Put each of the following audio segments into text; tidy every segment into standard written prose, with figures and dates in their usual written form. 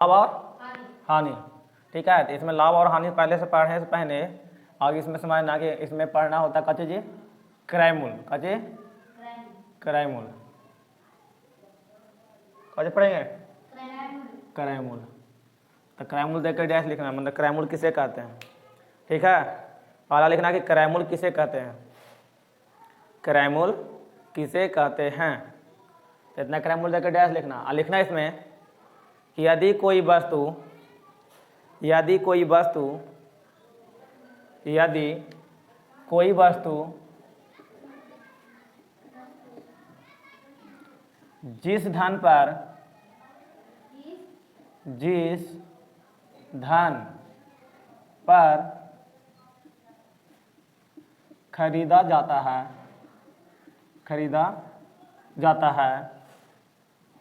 लाभ और हानि। ठीक है, तो इसमें लाभ और हानि पहले से पढ़ने से पहले आगे इसमें समझना कि इसमें पढ़ना होता है जी क्रयमूल। कचे क्रयमूल कचे पढ़ेंगे क्रयमूल। तो क्रयमूल देख कर डैश लिखना, मतलब क्रयमूल किसे कहते हैं। ठीक है, पहला लिखना कि क्रयमूल किसे कहते हैं, क्रयमूल किसे कहते हैं। तो इतना क्रयमूल देकर डैश लिखना। और लिखना इसमें कि यदि कोई वस्तु यदि कोई वस्तु जिस धन पर खरीदा जाता है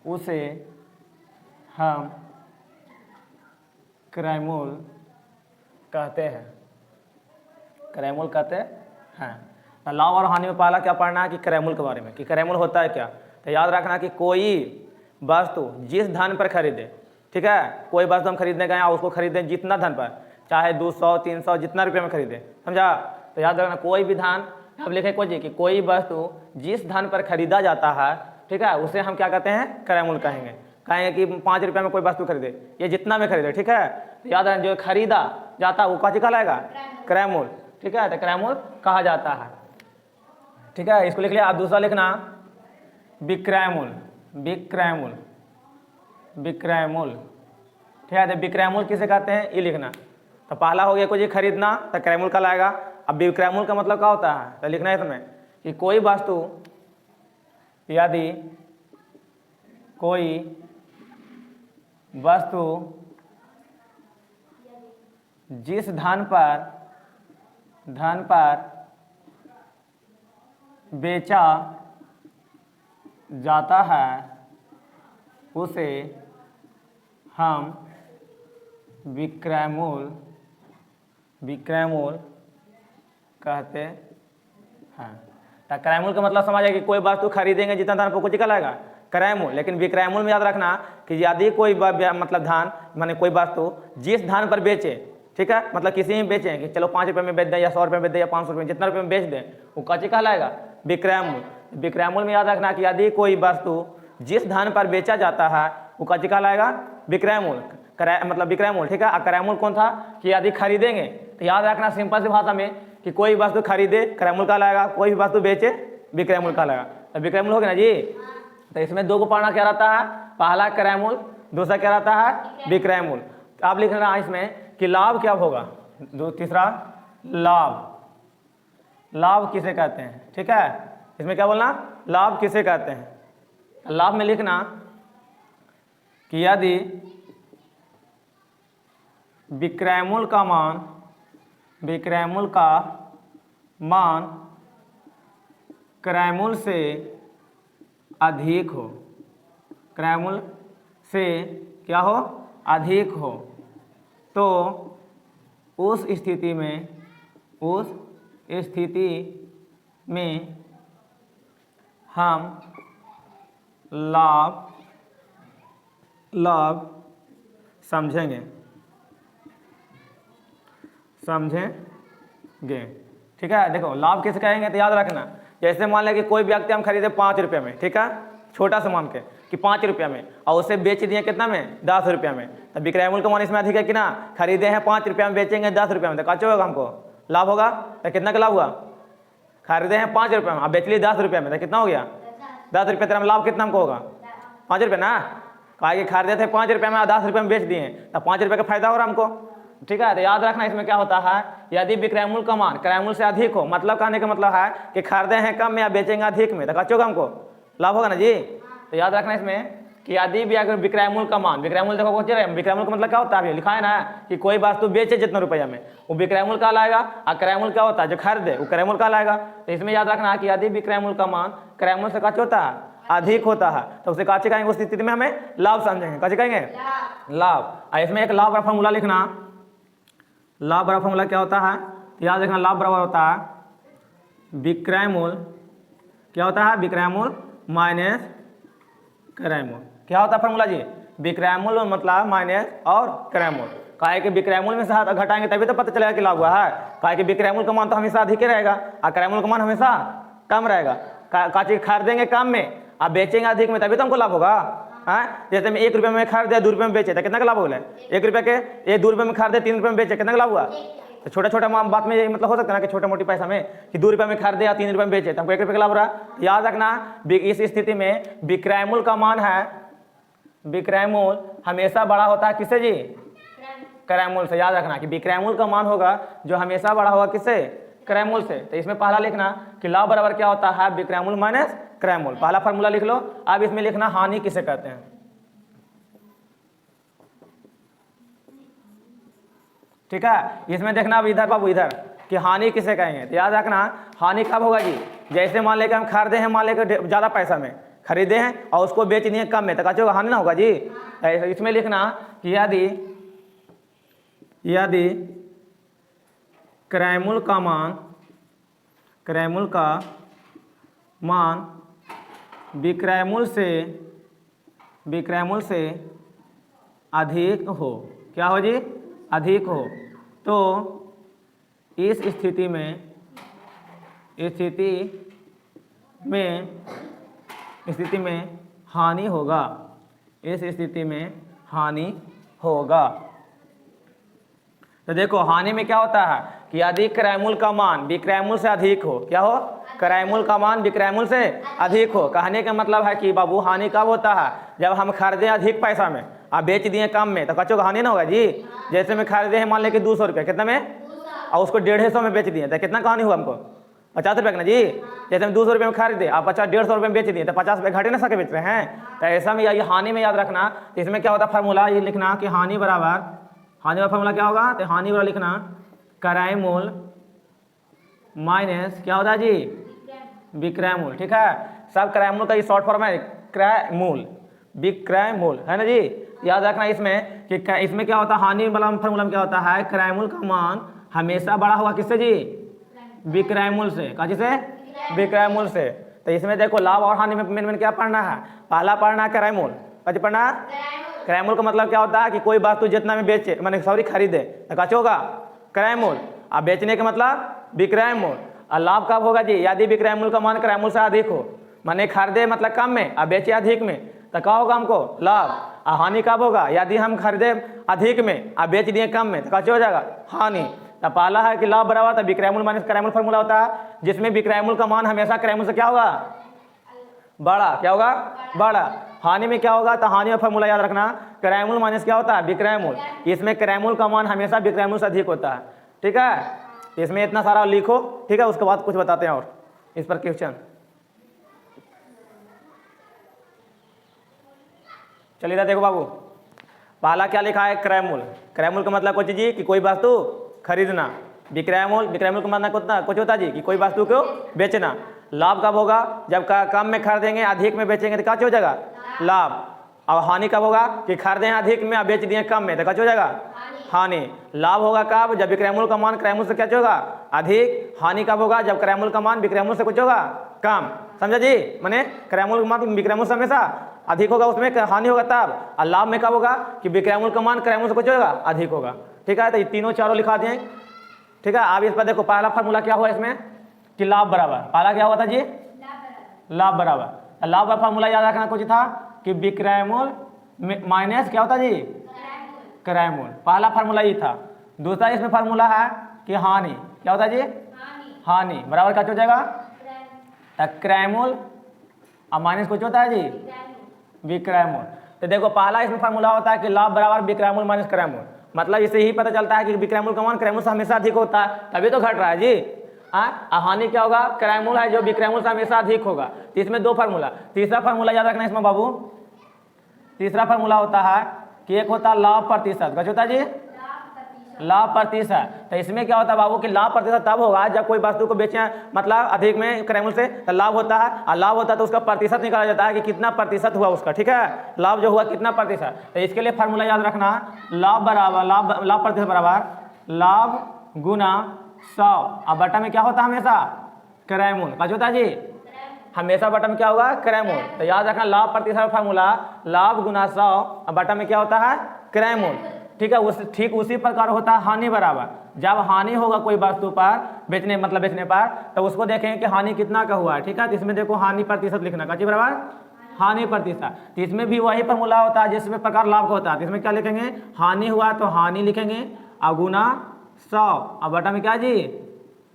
उसे हम क्रयमूल कहते हैं। क्रयमूल कहते हैं। तो लाभ और हानि में पहला क्या पढ़ना है कि क्रयमूल के बारे में, कि क्रयमूल होता है क्या। तो याद रखना कि कोई वस्तु जिस धन पर खरीदे, ठीक है, कोई वस्तु हम खरीदने गए और उसको खरीदें जितना धन पर, चाहे 200 300 जितना रुपये में खरीदे, समझा। तो याद रखना कोई भी धन, अब लिखे कोई जी कि कोई वस्तु जिस धन पर खरीदा जाता है, ठीक है, उसे हम क्या कहते हैं क्रयमूल कहेंगे कि 5 रुपये में कोई वस्तु खरीदे, ये जितना में खरीदे, ठीक है। तो याद रखना जो खरीदा जाता है वो कौन कहलाएगा क्रयमूल। ठीक है, तो क्रयमूल कहा जाता है। ठीक है, इसको लिख लिया। आप दूसरा लिखना विक्रयमूल। ठीक है, तो विक्रयमूल किसे कहते हैं ये लिखना। तो पहला हो गया कोई खरीदना, तो क्रयमूल कहलाएगा। अब विक्रयमूल का मतलब क्या होता है, तो लिखना है इसमें कि कोई वस्तु यदि कोई वस्तु जिस धन पर बेचा जाता है उसे हम विक्रयमूल कहते हैं। तो क्रयमूल का मतलब समझ आए कि कोई वस्तु खरीदेंगे जितना धन पर कुछ कहलाएगा क्रयमूल। लेकिन विक्रयमूल में याद रखना कि यदि कोई मतलब धन माने कोई वस्तु जिस धन पर बेचे, ठीक है, मतलब किसी में बेचें कि चलो 5 रुपये में बेच दें या 100 रुपये में बेच दें या 500 रुपये में, जितना रुपये में बेच दें वो कौन कहलाएगा विक्रयमूल। विक्रयमूल में याद रखना कि यदि कोई वस्तु जिस धन पर बेचा जाता है वो कौन कहलाएगा विक्रयमूल। मतलब विक्रयमूल। ठीक है, क्रयमूल कौन था कि यदि खरीदेंगे, तो याद रखना सिंपल सी भाषा में कि कोई वस्तु खरीदे क्रयमूल कहलाएगा, कोई भी वस्तु बेचे विक्रयमूल कहलाएगा। तो विक्रयमूल हो गया ना जी। तो इसमें दो को पढ़ना क्या रहता है, पहला क्रयमूल, दूसरा क्या रहता है विक्रयमूल। तो आप लिख रहे हैं इसमें कि लाभ क्या होगा, तीसरा लाभ किसे कहते हैं। ठीक है, इसमें क्या बोलना लाभ किसे कहते हैं। लाभ में लिखना कि यदि विक्रयमूल का मान क्रयमूल से अधिक हो, क्रयमूल से क्या हो अधिक हो, तो उस स्थिति में हम लाभ समझेंगे। ठीक है, देखो लाभ किसे कहेंगे तो याद रखना, जैसे मान लें कि कोई व्यक्ति हम खरीदे 5 रुपये में, ठीक है, छोटा सा मान के कि 5 रुपये में, और उसे बेच दिए कितना में 10 रुपये में। तो विक्रयमूल का मान इसमें अधिक है कि ना, खरीदे हैं 5 रुपये में, बेचेंगे 10 रुपये में, तो क्या होगा हमको लाभ होगा। तो कितना का लाभ हुआ, खरीदे हैं 5 रुपये में, अब बेच लिए 10 रुपये में, तो कितना हो गया 10 रुपये। तेरा लाभ कितना हमको होगा 5 रुपये ना, कहा कि खरीदे थे 5 रुपये में 10 रुपये में बेच दिए, तो 5 रुपये का फायदा हो रहा हमको। ठीक है, तो याद रखना इसमें क्या होता है, यदि विक्रयमूल का मान क्रयमूल से अधिक हो, मतलब कहने का मतलब है कि खरीदे हैं कम में या बेचेंगे अधिक में, तो क्या होगा हमको लाभ होगा ना जी। तो याद रखना इसमें कि यदि भी अगर विक्रयमूल का मान, विक्रयमूल देखो विक्रयमूल का मतलब क्या होता है, लिखा है ना कि कोई वस्तु बेचे जितना रुपया में वो विक्रयमूल कहलाएगा, और क्रयमूल क्या होता है जो खरीदे वो क्रयमूल कहलाएगा। तो इसमें याद रखना है कि यदि विक्रयमूल का मान क्रयमूल से क्या होता है अधिक होता है, तो उसे काचे कहेंगे, उस स्थिति में हमें लाभ समझेंगे, काचे कहेंगे लाभ। और इसमें एक लाभ का फॉर्मूला लिखना, लाभ बराबर फॉर्मूला क्या होता है, याद रखना लाभ बराबर होता है विक्रयमूल, क्या होता है विक्रयमूल माइनस क्रयमूल। क्या होता है फॉर्मूला जी, विक्रय मूल्य मतलब माइनस और क्रय मूल्य। काहे कि विक्रय मूल्य में से घटाएंगे तभी तो पता चलेगा कि लाभ हुआ है। काहे कि विक्रय मूल्य का मान तो हमेशा अधिक ही रहेगा और क्रय मूल्य का मान हमेशा कम रहेगा। का चीज खरीदेंगे कम में और बेचेंगे अधिक में तभी तो हमको लाभ होगा। जैसे मैं 1 रुपये में खरीदे 2 रुपये में बेचे तो कितना का लाभ हो गया? 1 रुपये के ये 2 रुपये में खरीदे 3 रुपये में बेचे कितना का लाभ हुआ? तो छोटा छोटा बात में ये मतलब हो सकता है ना कि छोटा मोटी पैसा में कि 2 रुपये में खरीदे या 3 रुपये में बेचे तो हमको 1 रुपये का लाभ रहा। याद रखना इस स्थिति में विक्रय मूल्य का मान है, विक्रय मूल्य हमेशा बड़ा होता है किससे जी? क्रय मूल्य से। याद रखना कि विक्रय मूल्य का मान होगा जो हमेशा बड़ा होगा किससे? क्रय मूल्य से। तो इसमें पहला लिखना कि लाभ बराबर क्या होता है? विक्रय मूल्य माइनस क्रय मूल्य। पहला फार्मूला लिख लो। अब इसमें लिखना हानि किसे कहते हैं। ठीक है, इसमें देखना अब इधर बाबू इधर कि हानि किसे कहेंगे। तो याद रखना हानि कब होगा जी? जैसे मान लेकर हम खरीदे हैं, मान लेकर ज़्यादा पैसा में खरीदे हैं और उसको बेच दिए कम में तो क्या हानि ना होगा जी? इसमें लिखना कि यदि क्रय मूल्य का मान विक्रय मूल्य से अधिक हो, क्या हो जी? अधिक हो, तो इस स्थिति में हानि होगा। इस स्थिति में हानि होगा। तो देखो हानि में क्या होता है कि यदि क्रय मूल्य का मान विक्रय मूल्य से अधिक हो, क्या हो? क्रय मूल्य का मान विक्रय मूल्य से अधिक हो। कहने का मतलब है कि बाबू हानि कब होता है? जब हम खरीदे अधिक पैसा में और बेच दिए कम में तो कचो हानि ना होगा जी। जैसे में खरीदे हैं मान लेके 200 रुपये कितना में और उसको 150 में बेच दिए तो कितना कहानी हुआ हमको? 50 रुपये का ना जी। जैसे हम 200 रुपये में खरीदे आप 150 रुपये में बेच दिए तो 50 रुपये घटे ना सके बेच रहे हैं। तो ऐसा में ये हानि में याद रखना। तो इसमें क्या होता है फार्मूला ये लिखना कि हानि वाला फार्मूला क्या होगा? तो हानि वाला लिखना क्रय मूल्य माइनस क्या होता है जी? विक्रय मूल्य। ठीक है, सब क्रय मूल्य का ये शॉर्ट फॉर्म है क्रय मूल्य, विक्रय मूल्य है ना जी। याद रखना इसमें कि इसमें क्या होता है हानि वाला फार्मूला में क्या होता है? क्रय मूल्य का मान हमेशा बड़ा होगा किससे जी? विक्रय मूल्य से। कहाँ से? विक्रय मूल्य से। तो इसमें देखो लाभ और हानि में मेन क्या पढ़ना है? पहला पढ़ना है क्रय मूल्य। कहाँ पढ़ना? क्रय मूल्य का मतलब क्या होता है कि कोई वस्तु जितना में बेचे मैंने खरीदे तो कहाँ होगा? क्रय मूल्य। अब बेचने का मतलब विक्रय मूल्य। और लाभ कब होगा जी? यदि विक्रय मूल्य का मान क्रय मूल्य से अधिक हो, माने खरीदे मतलब कम में और बेचे अधिक में तो क्या होगा हमको? लाभ। और हानि कब होगा? यदि हम खरीदे अधिक में और बेच दिए कम में तो क्या हो जाएगा? हानि। तो पहला है कि लाभ बराबर था विक्रय मूल्य माइनस क्रय मूल्य फार्मूला होता है जिसमें विक्रय मूल्य का मान हमेशा क्रय मूल्य से क्या होगा? बड़ा। क्या होगा? बड़ा। हानि में क्या होगा? तो हानि का फार्मूला याद रखना क्रय मूल्य माइनस क्या होता है? विक्रय मूल्य। इसमें क्रय मूल्य का मान हमेशा विक्रय मूल्य से अधिक होता है। ठीक है, इसमें इतना सारा लिखो। ठीक है, उसके बाद कुछ बताते हैं और इस पर क्वेश्चन। चलिए देखो बाबू, पहला क्या लिखा है? क्रय मूल्य। क्रय मूल्य का मतलब कुछ जी कि कोई वस्तु खरीदना। विक्रय मूल्य का मतलब कुछ होता है जी कि कोई वस्तु को बेचना। लाभ कब होगा? जब कम में खरीदेंगे अधिक में बेचेंगे तो क्या हो जाएगा? लाभ। और हानि कब होगा कि खरीदे अधिक में और बेच दिए कम में तो क्या हो जाएगा? हानि। लाभ होगा कब? जब विक्रय मूल्य का मान क्रय मूल्य से क्या होगा? अधिक। हानि कब होगा? जब क्रय मूल्य का मान विक्रय मूल्य से कुछ होगा? कम। समझा जी? माने क्रय मूल्य का मान विक्रय मूल्य से हमेशा अधिक होगा, उसमें हानि होगा तब। और लाभ में कब होगा कि विक्रय मूल्य का मान क्रय मूल्य से कुछ होगा? अधिक होगा। ठीक है, तो ये तीनों चारों लिखा दिए। ठीक है, अब इस पर देखो पहला फार्मूला क्या हुआ इसमें कि लाभ बराबर। पहला क्या हुआ था जी? लाभ बराबर। लाभ का फार्मूला याद रखना कुछ था कि विक्रय मूल्य माइनस क्या होता जी? क्रय मूल्य। पहला फार्मूला ये था। दूसरा इसमें फार्मूला है कि हानि क्या होता है जी? हानि बराबर क्या हो जाएगा? क्रय मूल्य और माइनस कुछ होता है जी? विक्रय मूल्य। तो देखो पहला इसमें फार्मूला होता है कि लाभ बराबर विक्रय मूल्य माइनस क्रय मूल्य। मतलब इससे ही पता चलता है कि विक्रय मूल्य का मान क्रय मूल्य से हमेशा अधिक होता है तभी तो घट रहा है जी। हानि क्या होगा? क्रय मूल्य है जो विक्रय मूल्य से हमेशा अधिक होगा। तो इसमें दो फार्मूला। तीसरा फार्मूला याद रखना इसमें बाबू। तीसरा फार्मूला होता है कि एक होता है लाभ प्रतिशत। क्या होता है जी? लाभ प्रतिशत। तो इसमें क्या होता है बाबू कि लाभ प्रतिशत तब होगा जब कोई वस्तु को बेचे मतलब अधिक में क्रय मूल्य से तो लाभ होता है। और लाभ होता है तो उसका प्रतिशत निकाला जाता है कि कितना प्रतिशत हुआ उसका। ठीक है, लाभ जो हुआ कितना प्रतिशत। तो इसके लिए फार्मूला याद रखना लाभ बराबर लाभ प्रतिशत बराबर लाभ गुना 100 और बटा में क्या होता है हमेशा? क्रय मूल्य। क्या होता है जी? हमेशा बटा में क्या होगा, क्रयमूल। तो याद रखना लाभ प्रतिशत फार्मूला लाभ गुना 100 और बटा में क्या होता है, क्रयमूल। ठीक है, ठीक उसी प्रकार होता है हानि बराबर। जब हानि होगा कोई वस्तु पर बेचने पर, तो उसको देखेंगे कि हानि कितना का हुआ है। ठीक है, तो इसमें देखो हानि प्रतिशत लिखना का बराबर हानि प्रतिशत। तो इसमें भी वही फॉर्मूला होता है जिसमें प्रकार लाभ का होता है। तो इसमें क्या लिखेंगे, हानि हुआ तो हानि लिखेंगे और गुना 100 और बटा में क्या जी,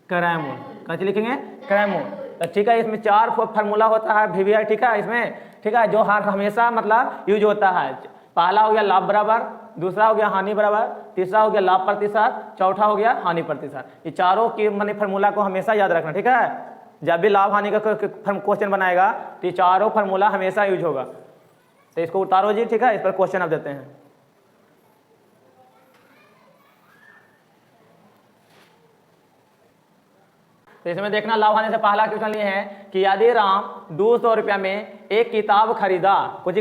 क्रयमूल। कैसे लिखेंगे, क्रयमूल। तो ठीक है, इसमें 4 फार्मूला होता है VVI। ठीक है, इसमें ठीक है जो हमेशा मतलब यूज होता है। पहला हो गया लाभ बराबर, दूसरा हो गया हानि बराबर, तीसरा हो गया लाभ प्रतिशत, चौथा हो गया हानि प्रतिशत। ये चारों की माने फार्मूला को हमेशा याद रखना। ठीक है, जब भी लाभ हानि का क्वेश्चन बनाएगा तो ये चारों फार्मूला हमेशा यूज होगा। तो इसको उतारो जी। ठीक है, इस पर क्वेश्चन अब देते हैं। तो इसमें देखना लाभ हानि से पहला क्वेश्चन लिए हैं कि यदि राम 200 रुपया में एक किताब खरीदा, कुछ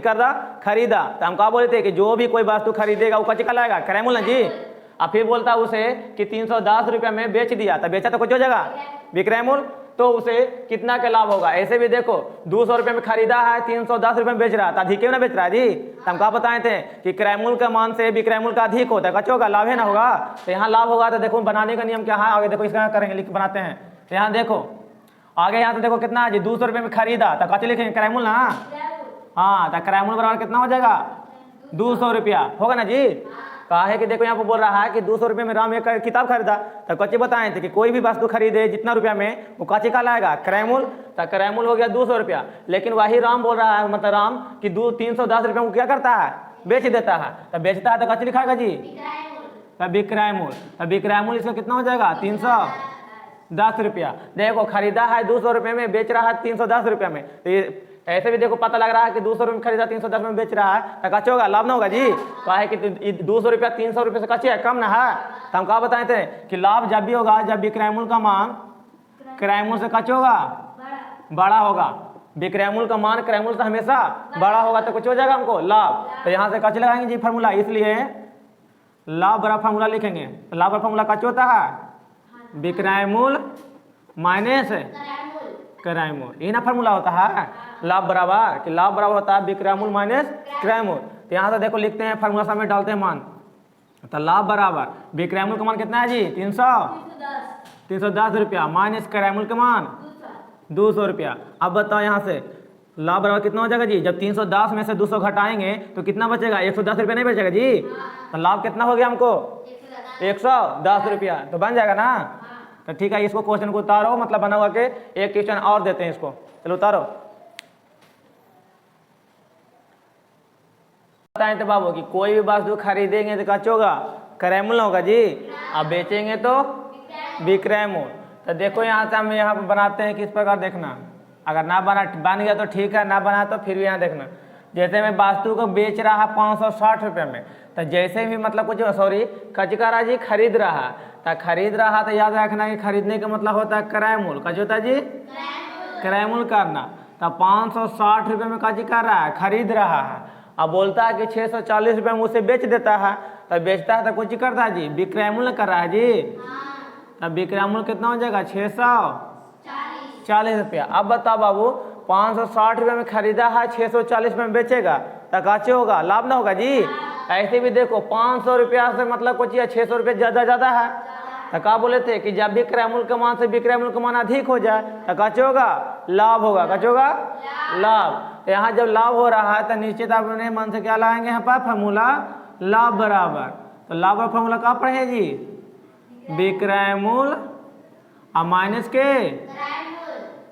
खरीदा, तो हम क्या बोले थे कि जो भी कोई वस्तु खरीदेगा वो कच्ची का लाएगा, क्रयमूल ना जी। और फिर बोलता उसे कि 310 रुपया में बेच दिया, तो बेचा तो कुछ हो जाएगा, विक्रयमूल। तो उसे कितना का लाभ होगा। ऐसे भी देखो 200 रुपये में खरीदा है, 310 रुपये में बेच रहा था, अधिक क्यों ना बेच रहा है जी। तो हम क्या बताए थे कि क्रयमूल का मान से विक्रयमूल का अधिक होता है, कच्चा होगा, लाभ है ना होगा। तो यहाँ लाभ होगा। तो देखो बनाने का नियम क्या है, आगे देखो इसका करेंगे, लिख बनाते हैं। तो यहाँ देखो आगे, यहाँ तो देखो कितना जी, 200 रुपये में खरीदा, तो कच्चे लिखेंगे क्रयमूल ना। हाँ, तो क्रयमूल बराबर कितना हो जाएगा, 200 रुपया होगा ना जी। कहा है कि देखो यहाँ पर बोल रहा है कि 200 रुपये में राम एक किताब खरीदा, तो कच्चे बताए थे कि कोई भी वस्तु खरीदे जितना रुपया में वो कच्चे का लाएगा, क्रयमूल। तो क्रयमूल हो गया 200 रुपया। लेकिन वही राम बोल रहा है, मतलब राम कि 310 रुपये को क्या करता है, बेच देता है। तो बेचता है तो कच्चे लिखाएगा जी, तो विक्रयमूल। तो विक्रयमूल इसका कितना हो जाएगा, 310 रुपया। देखो खरीदा है 200 रुपये में, बेच रहा है 310 रुपये में। तो ये ऐसे भी देखो पता लग रहा है कि 200 रुपये में खरीदा, 310 में बेच रहा है, तो कच्चे होगा, लाभ ना होगा जी। कहा है कि 200 रुपया 300 रुपये से कच्चे है, कम ना है। तो हम क्या बताए थे कि लाभ जब भी होगा जब विक्रयमूल का मान क्रयमूल से कच्चे होगा, बड़ा होगा। विक्रयमूल का मान क्रयमूल से हमेशा बड़ा होगा, तो कुछ हो जाएगा हमको लाभ। तो यहाँ से कच्चे लगाएंगे जी फार्मूला, इसलिए लाभ बड़ा फार्मूला लिखेंगे। तो लाभ बड़ा फार्मूला कच्चे होता है, विक्रयमूल माइनस क्रयमूल, ये ना फार्मूला होता है लाभ बराबर, कि लाभ बराबर होता है विक्रयमूल माइनस क्रयमूल। तो यहाँ से देखो लिखते हैं फार्मूला सामने डालते हैं मान। तो लाभ बराबर विक्रयमूल का मान कितना है जी, 310 रुपया माइनस क्रयमूल का मान 200 रुपया। अब बताओ यहाँ से लाभ बराबर कितना हो जाएगा जी, जब 310 में से 200 घटाएंगे तो कितना बचेगा, 110 रुपया नहीं बचेगा जी। तो लाभ कितना हो गया हमको, 110 रुपया। तो बन जाएगा ना। तो ठीक है, इसको क्वेश्चन को उतारो, मतलब बना हुआ के एक क्वेश्चन और देते हैं इसको। चलो उतारो। बताएं तो बाबू कि कोई भी वस्तु खरीदेंगे तो कच्चा होगा, क्रयमूल होगा जी, अब बेचेंगे तो विक्रयमूल। तो देखो यहाँ से हम यहाँ पर बनाते हैं किस प्रकार, देखना। अगर ना बन गया तो ठीक है, ना बना तो फिर भी यहाँ देखना। जैसे मैं वस्तु को बेच रहा है 560 रुपये में, तो जैसे भी मतलब कुछ कचकारा जी खरीद रहा है, तो खरीद रहा तो याद रखना कि खरीदने का मतलब होता है क्रयमूल। कच होता है जी, क्रयमूल करना। तो 560 रुपये में कच कर रहा है, खरीद रहा है। अब बोलता है कि 640 रुपये में उसे बेच देता है, तो बेचता है तो कुछ करता है जी, विक्रयमूल कर रहा है जी। तब विक्रयमूल कितना हो जाएगा, 640 रुपया। अब बताओ बाबू 560 रुपये में खरीदा है, 640 रुपये में बेचेगा, तो कच्चे होगा, लाभ ना होगा जी। ऐसे भी देखो 500 रुपया से मतलब कुछ 600 रुपये ज़्यादा है, तो क्या बोले थे कि जब भी क्रयमूल का मान से विक्रयमूल का मान अधिक हो जाए तो कच्चे होगा, लाभ होगा, कच्चे होगा लाभ। तो यहाँ जब लाभ हो रहा है तो निश्चित अपने मन से क्या लाएंगे यहाँ पर फार्मूला लाभ बराबर। तो लाभ का फार्मूला कहाँ पर है जी, विक्रयमूल और माइनस के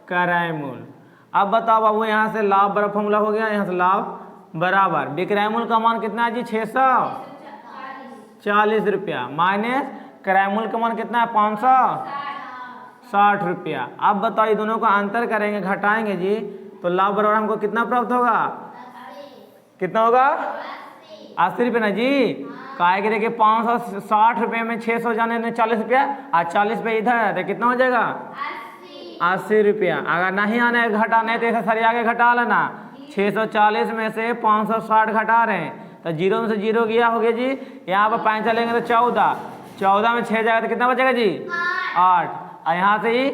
क्रयमूल। अब बताओ बाबू यहाँ से लाभ बराबर फार्मूला हो गया, यहाँ से लाभ बराबर विक्रयमूल का मान कितना है जी, 640 रुपया माइनस क्रयमूल का मान कितना है, 560 रुपया। अब बताओ ये दोनों का अंतर करेंगे, घटाएंगे जी, तो लाभ बराबर हमको कितना प्राप्त होगा, कितना होगा, 80 रुपये ना जी। काहे कि देखिए 560 रुपये में 600 जाने में 40 रुपया और 40 रुपये इधर है, तो कितना हो जाएगा, 80 रुपया। अगर नहीं आने घटाने तो ऐसे सरिया आगे घटा लेना। 640 में से 560 घटा रहे हैं, तो जीरो में से जीरो गया हो गया जी। यहाँ पर 5 चलेंगे तो 14 में 6 जाएगा तो कितना बचेगा जी, 8। और यहाँ से ही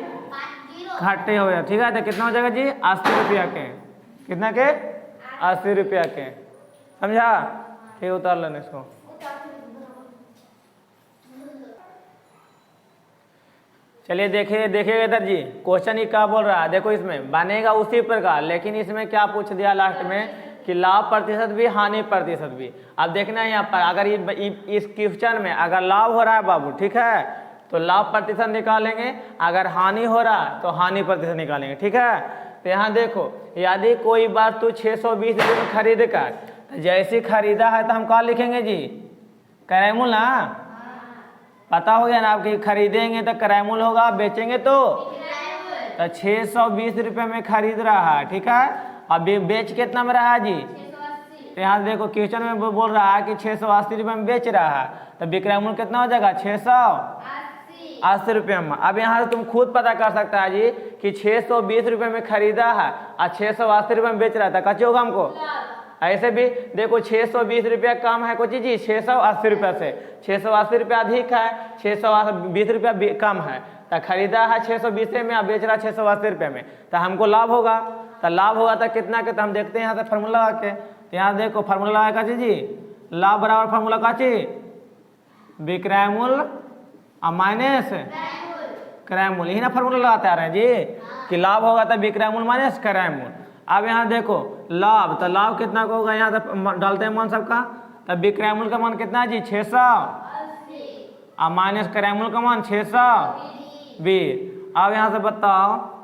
घाटे हो गया, ठीक है। तो कितना हो जाएगा जी 80 रुपया के, कितना के 80 रुपया के, समझा। ठीक, उतार लेना इसको। चलिए देखिए देखिएगा इधर जी, क्वेश्चन ही क्या बोल रहा है, देखो इसमें बनेगा उसी प्रकार, लेकिन इसमें क्या पूछ दिया लास्ट में कि लाभ प्रतिशत भी हानि प्रतिशत भी। अब देखना है यहाँ पर, अगर इस क्वेश्चन में अगर लाभ हो रहा है बाबू, ठीक है, तो लाभ प्रतिशत निकालेंगे, अगर हानि हो रहा है तो हानि प्रतिशत निकालेंगे, ठीक है। तो यहाँ देखो, यदि कोई वस्तु 620 रुपये में खरीद कर, तो जैसी खरीदा है तो हम क्या लिखेंगे जी, क्रयमूल्य ना, पता हो गया ना आपकी, खरीदेंगे तो क्रयमूल्य होगा, बेचेंगे तो 620 रुपये में खरीद रहा है, ठीक है। अब बेच कितना में रहा है जी, तो यहाँ देखो क्वेश्चन में बोल रहा है कि 680 रुपये में बेच रहा है, तो विक्रय मूल्य कितना हो जाएगा 680 रुपये में। अब यहाँ से तुम खुद पता कर सकता है जी कि 620 रुपये में खरीदा है और 680 रुपये में बेच रहा था, कैसे होगा हमको। ऐसे भी देखो 620 रुपया कम है कुछ जी 680 रुपये से, 680 रुपया अधिक है, 620 रुपया कम है, तो खरीदा है 620 में, बेच रहा है 680 रुपये में, तो हमको लाभ होगा। तो लाभ होगा तो कितना के, तो हम देखते हैं यहाँ से फार्मूला लगा के। तो यहाँ देखो फार्मूला लगा का जी, लाभ बराबर फार्मूला का चीज, विक्रय मूल्य माइनस क्रय मूल्य, यही ना फार्मूला लगाते आ रहे हैं जी कि लाभ होगा तो विक्रय मूल्य माइनस क्रय मूल्य। अब यहाँ देखो लाभ, तो लाभ कितना का होगा, यहाँ से डालते हैं मान सबका, तो विक्रय मूल्य का मान कितना है जी 600 और माइनस क्रय मूल्य का मान 620। अब यहाँ से बताओ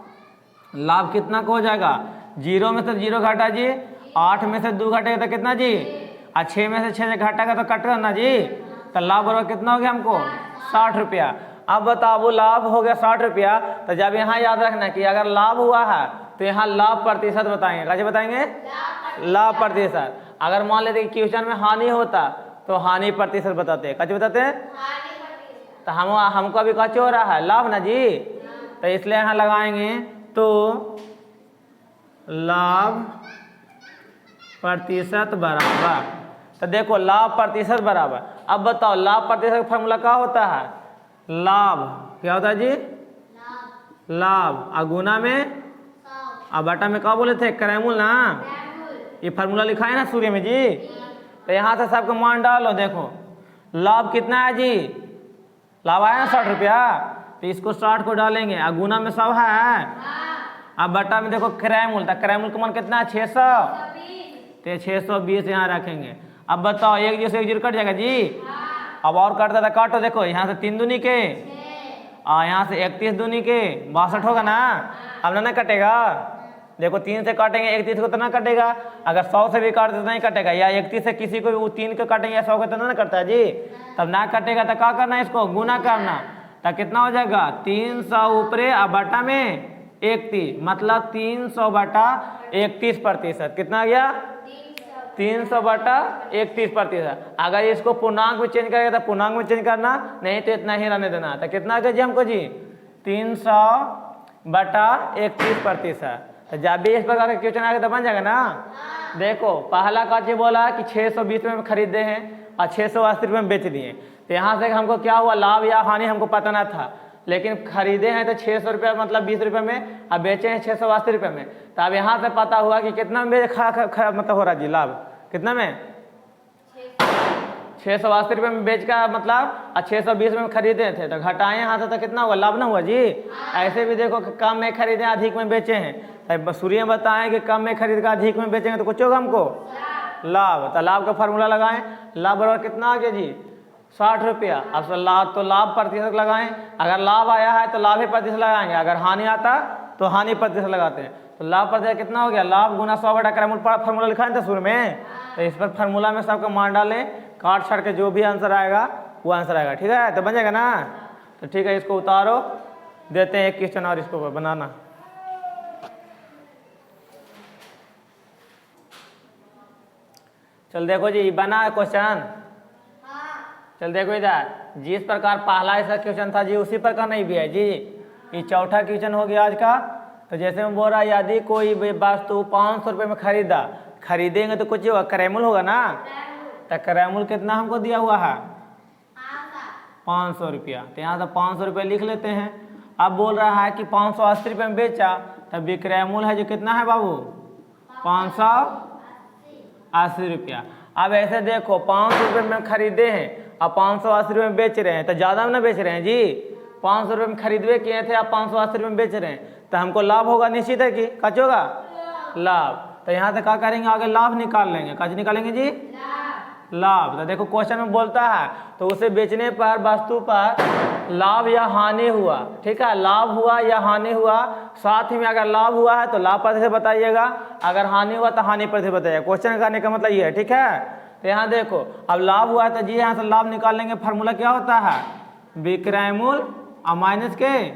लाभ कितना का हो जाएगा, 0 में से 0 घटा जी, 8 में से 2 घटेगा तो कितना जी, और 6 में से 6 घटेगा तो कट करना जी, तो लाभ बराबर कितना हो गया हमको 60 रुपया। अब बताओ लाभ हो गया 60 रुपया, तो जब यहाँ याद रखना कि अगर लाभ हुआ है तो यहाँ लाभ प्रतिशत बताएंगे, कैसे बताएंगे, लाभ प्रतिशत। अगर मान लेते कि क्वेश्चन में हानि होता तो हानि प्रतिशत बताते हैं, कैसे बताते हैं, तो हमको अभी कैसे हो रहा है लाभ ना जी, तो इसलिए यहाँ लगाएंगे तो लाभ प्रतिशत बराबर, तो देखो लाभ प्रतिशत बराबर। अब बताओ लाभ प्रतिशत का फॉर्मूला क्या होता है, लाभ क्या होता है जी, लाभ और गुना में और बटा में क्या बोले थे, क्रयमूल्य ना, ये फार्मूला लिखा है ना सूर्य में जी। तो यहाँ से सबका मान डालो, देखो लाभ कितना है जी, लाभ आया ना 60 रुपया, तो इसको 60 को डालेंगे और गुना में 100 है, अब बटा में देखो क्रयमूल्य, तो क्रयमूल्य का मान कितना है 600, तो 620 यहाँ रखेंगे। अब बताओ एक जीरो से एक जीरो कट जाएगा जी, अब और कटता था काटो, देखो यहाँ से 3 दूनी के और यहाँ से 31 दूनी के 62 होगा ना, अब ना कटेगा, देखो 3 से काटेंगे 31 को तो ना कटेगा, अगर 100 से भी काटते तो नहीं कटेगा, या 31 से किसी को भी 3 को काटेंगे या 100 को तो ना कटता है जी, तब ना कटेगा तो क्या करना है, इसको गुना करना, तो कितना हो जाएगा 300 ऊपरे और बटा में 31, मतलब 300 बटा 31%, कितना आ गया 300 बटा 31%। अगर इसको पूर्णांक में चेंज करेगा तो पूर्णांक में चेंज करना, नहीं तो इतना ही रहने देना। तो कितना आ गया जी हमको जी 300 बटा 31%। तो जब भी इस प्रकार का क्वेश्चन आएगा तो बन जाएगा ना। देखो पहला का जी बोला कि 620 रुपये में खरीदे हैं और 680 रुपये में बेच दिए, तो यहाँ से हमको क्या हुआ, लाभ या हानि हमको पता ना था, लेकिन खरीदे हैं तो 600 रुपये मतलब 20 रुपये में, अब बेचे हैं 680 रुपये में, तो अब यहाँ से पता हुआ कि कितना में मतलब हो रहा जी लाभ, कितना में 680 रुपये में बेच का मतलब 620 रुपये में खरीदे थे, तो घटाए यहाँ से तो कितना हुआ, लाभ ना हुआ जी। ऐसे भी देखो कम में खरीदे अधिक में बेचे हैं, तो सूर्य बताएं कि कम में खरीद कर अधिक में बेचेंगे तो कुछ होगा हमको लाभ। तो लाभ का फार्मूला लगाएं, लाभ बराबर कितना आ गया जी 60 रुपया। अब लाभ तो लाभ प्रतिशत लगाएं, अगर लाभ आया है तो लाभ ही प्रतिशत लगाएंगे, अगर हानि आता तो हानि प्रतिशत लगाते हैं। तो लाभ प्रतिशत कितना हो गया, लाभ गुना 100 बटा क्रयमूल्य, फार्मूला लिखा है था शुरू में, तो इस पर फार्मूला में सबका मान डालें, काट छाट के जो भी आंसर आएगा वो आंसर आएगा, ठीक है, तो बन जाएगा ना। तो ठीक है, इसको उतारो, देते हैं एक क्वेश्चन और इसको बनाना। चल देखो जी बना क्वेश्चन, चल देखो इधर, जिस प्रकार पहला ऐसा क्वेश्चन था जी उसी प्रकार नहीं भी है जी, ये चौथा क्वेश्चन हो गया आज का। तो जैसे मैं बोल रहा यदि कोई वस्तु 500 रुपये में खरीदेंगे तो कुछ होगा, क्रयमूल्य होगा ना, तो क्रयमूल्य कितना हमको दिया हुआ है 500 रुपया, तो यहाँ से 500 रुपये लिख लेते हैं। अब बोल रहा है कि 580 रुपये में बेचा, तो विक्रय मूल्य है जो कितना है बाबू 580 रुपया। अब ऐसे देखो 500 रुपये में खरीदे हैं अब 580 रुपये में बेच रहे हैं, तो ज़्यादा में ना बेच रहे हैं जी। 500 रुपये में खरीदवे किए थे, आप 580 रुपये में बेच रहे हैं, तो हमको लाभ होगा निश्चित है कि कच होगा लाभ। तो यहाँ से क्या करेंगे, आगे लाभ निकाल लेंगे। कच निकालेंगे जी लाभ। तो देखो क्वेश्चन में बोलता है तो उसे बेचने पर वस्तु पर लाभ या हानि हुआ, ठीक है, लाभ हुआ या हानि हुआ। साथ ही में अगर लाभ हुआ है तो लाभ प्रतिशत बताइएगा, अगर हानि हुआ तो हानि प्रतिशत बताइएगा। क्वेश्चन करने का मतलब ये है, ठीक है। तो यहाँ देखो अब लाभ हुआ है तो जी यहाँ से लाभ निकाल लेंगे। फार्मूला क्या होता है, विक्रय मूल्य और माइनस के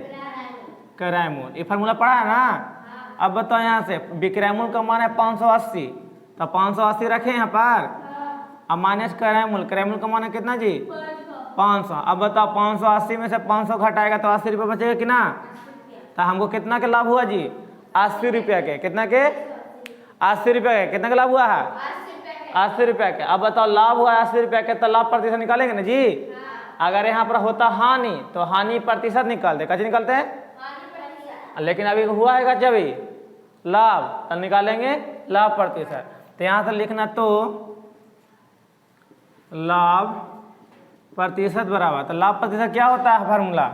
क्रय मूल्य। ये फार्मूला पढ़ा है ना। अब बताओ यहाँ से विक्रय मूल्य का मान है 580, तो 580 रखें यहाँ पर, अब माइनस क्रय मूल्य का मान है कितना जी 500। अब बताओ 580 में से 500 घटाएगा तो 80 रुपये बचेगा कि ना। तो हमको कितना का लाभ हुआ जी 80 रुपया के, कितना के 80 रुपया के, कितना का लाभ हुआ है 80 रुपया के। अब बताओ लाभ हुआ 80 रुपया के, तो लाभ प्रतिशत निकालेंगे ना जी। अगर यहाँ पर होता हानि तो हानि प्रतिशत निकालते, कैसे निकालते हैं, लेकिन अभी हुआ है जब लाभ, तो निकालेंगे लाभ प्रतिशत। तो यहाँ से लिखना तो लाभ प्रतिशत बराबर, तो लाभ प्रतिशत क्या होता है फार्मूला,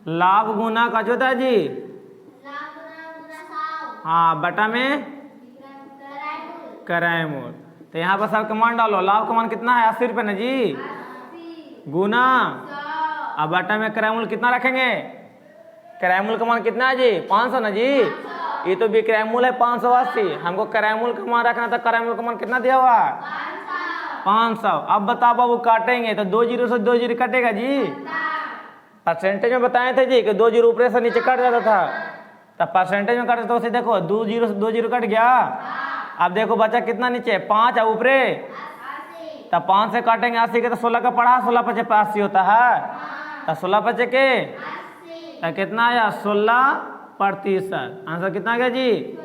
लाभ गुना का जो होता है जी हाँ बटा में क्रय मूल्य। तो यहाँ पर सबका मान डालो, लाभ का मान कितना है 80 रुपये ना जी, गुना अब बटा में क्रय मूल्य कितना रखेंगे, क्रय मूल्य का मान कितना है जी 500 ना जी। ये तो विक्रय मूल्य है 580, हमको क्रय मूल्य का मान रखना था। क्रय मूल्य का मान कितना दिया हुआ है 500। अब बताओ बाबू काटेंगे तो 2 जीरो से 2 जीरो कटेगा जी। परसेंटेज में बताए थे जी कि 2 जीरो ऊपर से नीचे कट जाता था, तब परसेंटेज में कटे तो उसे देखो 2 जीरो से 2 जीरो कट गया। अब देखो बचा कितना नीचे 5 है ऊपरे, तब 5 से काटेंगे 80 के, तो 16 का पढ़ा 16 पचे 80 होता है, तो 16 पचे के तो कितना आया 16%। आंसर कितना गया जी,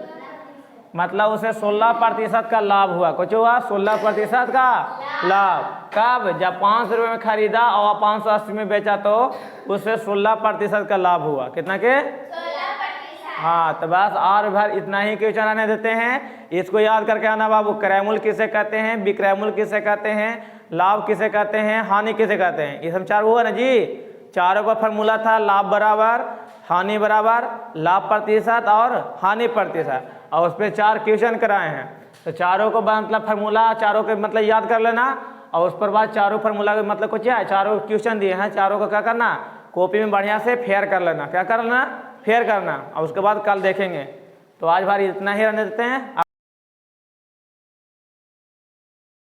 मतलब उसे 16% का लाभ हुआ। कुछ हुआ 16% का लाभ। कब, जब 500 रुपये में खरीदा और 580 में बेचा तो उसे 16% का लाभ हुआ। कितना के 16%। हाँ, तो बस और भर इतना ही क्वेश्चन आने देते हैं। इसको याद करके आना बाबू। क्रय मूल्य किसे कहते हैं, विक्रय मूल्य किसे कहते हैं, लाभ किसे कहते हैं, हानि किसे कहते हैं, ये सब चार हुआ ना जी। चारों का फार्मूला था लाभ बराबर हानि बराबर लाभ प्रतिशत और हानि प्रतिशत, और उस पर 4 क्वेश्चन कराए हैं। तो चारों को मतलब फार्मूला चारों के मतलब याद कर लेना, और उस पर बाद चारों फार्मूला के मतलब कुछ है, चारों क्वेश्चन दिए हैं, चारों का क्या करना कॉपी में बढ़िया से फेयर कर लेना। क्या कर लेना, फेयर करना, और उसके बाद कल देखेंगे। तो आज भाई इतना ही रहने देते हैं।